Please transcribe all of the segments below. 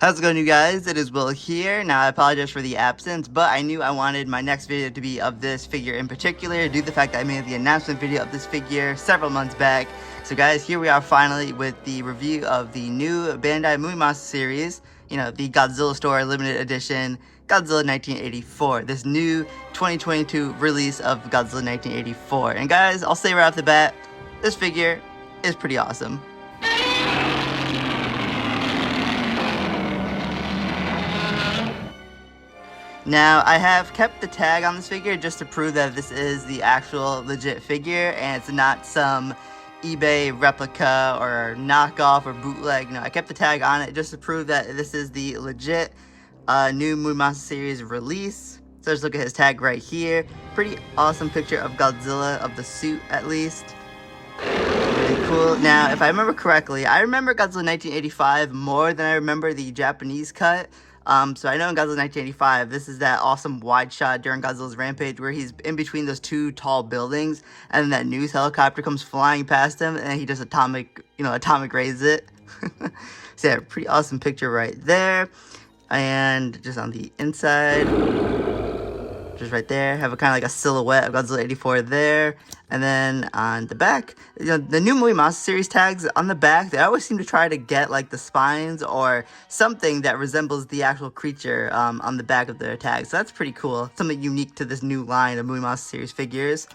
How's it going, you guys? It is Will here. Now, I apologize for the absence, but I knew I wanted my next video to be of this figure in particular due to the fact that I made the announcement video of this figure several months back. So guys, here we are finally with the review of the new Bandai Movie Monster series, the Godzilla Store Limited Edition Godzilla 1984, this new 2022 release of Godzilla 1984. And guys, I'll say right off the bat, this figure is pretty awesome. Now, I have kept the tag on this figure just to prove that this is the actual legit figure and it's not some eBay replica or knockoff or bootleg. No, I kept the tag on it just to prove that this is the legit new Movie Monster series release. So just look at his tag right here. Pretty awesome picture of Godzilla, of the suit at least. Really cool. Now, if I remember correctly, I remember Godzilla 1985 more than I remember the Japanese cut. So I know in Godzilla 1985, this is that awesome wide shot during Godzilla's rampage where he's in between those two tall buildings and then that news helicopter comes flying past him and he just atomic rays it. So yeah, pretty awesome picture right there. And just on the inside, just right there, have a kind of like a silhouette of Godzilla 84 there. And then on the back, the new Movie Monster series tags on the back, they always seem to try to get like the spines or something that resembles the actual creature on the back of their tags. So that's pretty cool. Something unique to this new line of Movie Monster series figures.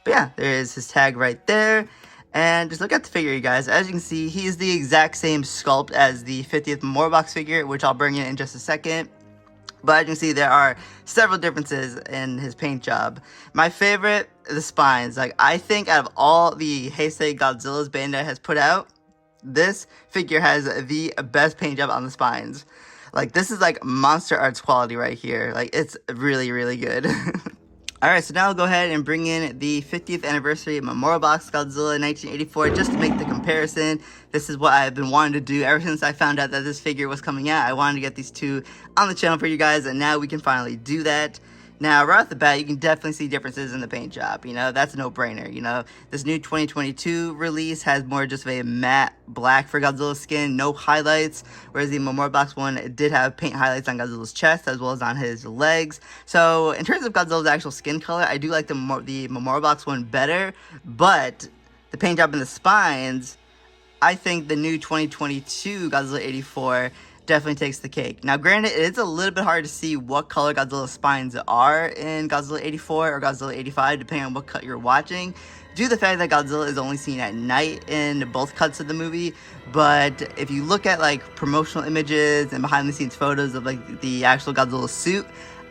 But yeah, there is his tag right there. And just look at the figure, you guys. As you can see, he is the exact same sculpt as the 50th Memorial Box figure, which I'll bring in just a second. But as you can see, there are several differences in his paint job. My favorite, the spines. Like, I think out of all the Heisei Godzillas Bandai has put out, this figure has the best paint job on the spines. Like, this is like Monster Arts quality right here. Like, it's really, really good. Alright, so now I'll go ahead and bring in the 50th anniversary Memorial Box Godzilla 1984 just to make the comparison. This is what I've been wanting to do ever since I found out that this figure was coming out. I wanted to get these two on the channel for you guys, and now we can finally do that. Now, right off the bat, you can definitely see differences in the paint job, that's a no-brainer, This new 2022 release has more just of a matte black for Godzilla's skin, no highlights, whereas the Memorial Box one did have paint highlights on Godzilla's chest as well as on his legs. So, in terms of Godzilla's actual skin color, I do like the Memorial Box one better, but the paint job in the spines, I think the new 2022 Godzilla 84 definitely takes the cake. Now, granted, it's a little bit hard to see what color Godzilla's spines are in Godzilla 84 or Godzilla 85, depending on what cut you're watching, due to the fact that Godzilla is only seen at night in both cuts of the movie. But if you look at like promotional images and behind the scenes photos of like the actual Godzilla suit,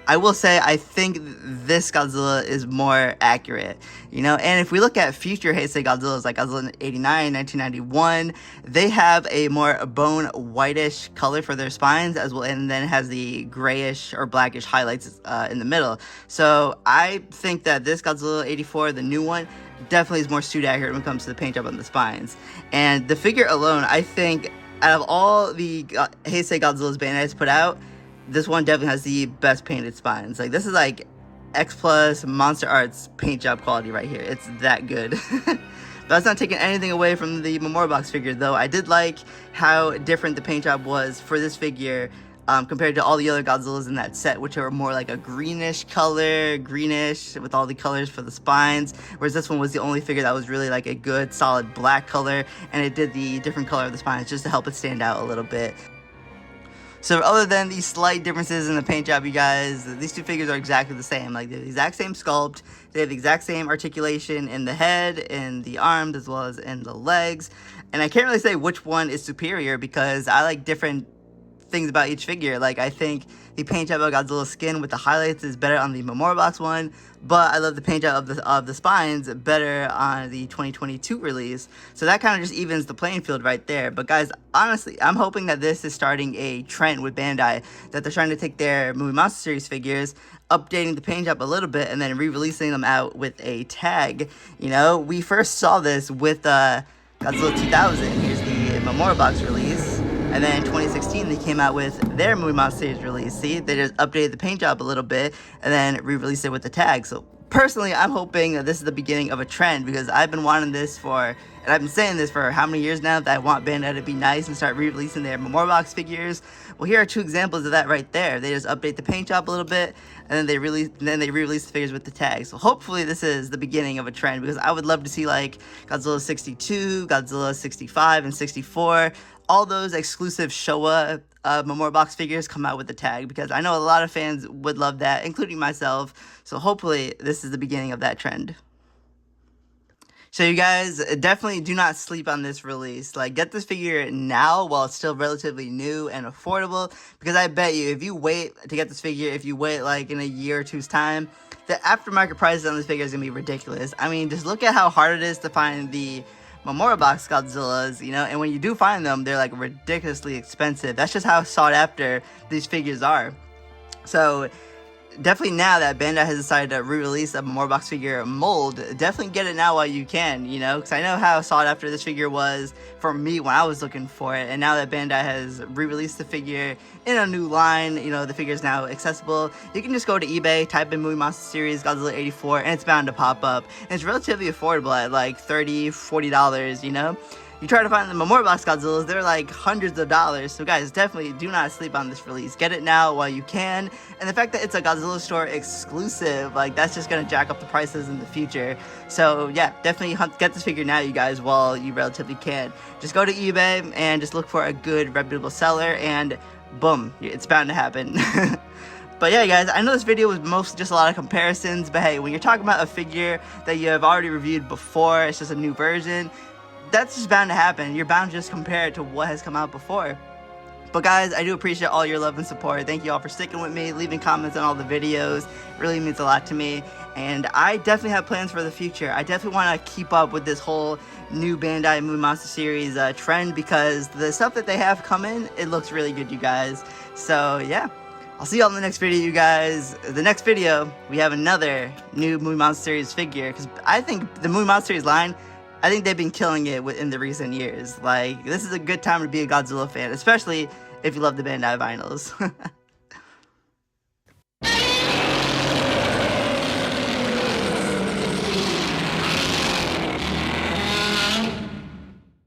I will say I think this Godzilla is more accurate, and if we look at future Heisei Godzillas like Godzilla 89, 1991, they have a more bone whitish color for their spines as well, and then it has the grayish or blackish highlights in the middle. So I think that this Godzilla 84, the new one, definitely is more suit accurate when it comes to the paint job on the spines. And the figure alone, I think out of all the Heisei Godzillas Bandai has put out, this one definitely has the best painted spines. Like, this is like X Plus Monster Arts paint job quality right here. It's that good. But that's not taking anything away from the Memorial Box figure, though. I did like how different the paint job was for this figure compared to all the other Godzillas in that set, which are more like a greenish color, with all the colors for the spines, whereas this one was the only figure that was really like a good, solid black color, and it did the different color of the spines just to help it stand out a little bit. So other than these slight differences in the paint job, you guys, these two figures are exactly the same. Like, they're the exact same sculpt, they have the exact same articulation in the head, in the arms, as well as in the legs. And I can't really say which one is superior because I like different things about each figure. Like, I think the paint job of Godzilla's skin with the highlights is better on the Memorial Box one, but I love the paint job of the spines better on the 2022 release. So that kind of just evens the playing field right there. But guys, honestly, I'm hoping that this is starting a trend with Bandai, that they're trying to take their Movie Monster series figures, updating the paint job a little bit, and then re-releasing them out with a tag. We first saw this with Godzilla 2000. Here's the Memorial Box release. And then in 2016, they came out with their Movie Monster series release. See, they just updated the paint job a little bit and then re-released it with the tag. So personally, I'm hoping that this is the beginning of a trend, because I've been wanting this for, and I've been saying this for how many years now, that I want Bandai to be nice and start re-releasing their Memorial Box figures. Well, here are two examples of that right there. They just update the paint job a little bit, and then they re-release the figures with the tags. So hopefully this is the beginning of a trend, because I would love to see like Godzilla 62, Godzilla 65, and 64, all those exclusive Showa Memorial Box figures come out with the tag, because I know a lot of fans would love that, including myself. So hopefully this is the beginning of that trend. So you guys definitely do not sleep on this release. Like, get this figure now while it's still relatively new and affordable, because I bet you if you wait to get this figure, if you wait like in a year or two's time, the aftermarket prices on this figure is going to be ridiculous. I mean, just look at how hard it is to find the Memorial Box Godzillas, you know, and when you do find them, they're like ridiculously expensive. That's just how sought after these figures are. So definitely, now that Bandai has decided to re-release a Memorial Box figure mold, definitely get it now while you can, you know, because I know how sought after this figure was for me when I was looking for it, and now that Bandai has re-released the figure in a new line, you know, the figure is now accessible. You can just go to eBay, type in Movie Monster Series Godzilla 84, and it's bound to pop up, and it's relatively affordable at like $30, $40, you know. You try to find the Memorial Box Godzillas, they're like hundreds of dollars. So guys, definitely do not sleep on this release. Get it now while you can. And the fact that it's a Godzilla store exclusive, like, that's just going to jack up the prices in the future. So yeah, definitely get this figure now, you guys, while you relatively can. Just go to eBay and just look for a good, reputable seller, and boom, it's bound to happen. But yeah, guys, I know this video was mostly just a lot of comparisons, but hey, when you're talking about a figure that you have already reviewed before, it's just a new version, that's just bound to happen. You're bound to just compare it to what has come out before. But guys, I do appreciate all your love and support. Thank you all for sticking with me, leaving comments on all the videos. It really means a lot to me. And I definitely have plans for the future. I definitely want to keep up with this whole new Bandai Movie Monster Series trend, because the stuff that they have coming, it looks really good, you guys. So yeah, I'll see you all in the next video, you guys. The next video, we have another new Movie Monster Series figure, because I think the Movie Monster Series line, I think they've been killing it in the recent years. Like, this is a good time to be a Godzilla fan, especially if you love the Bandai vinyls.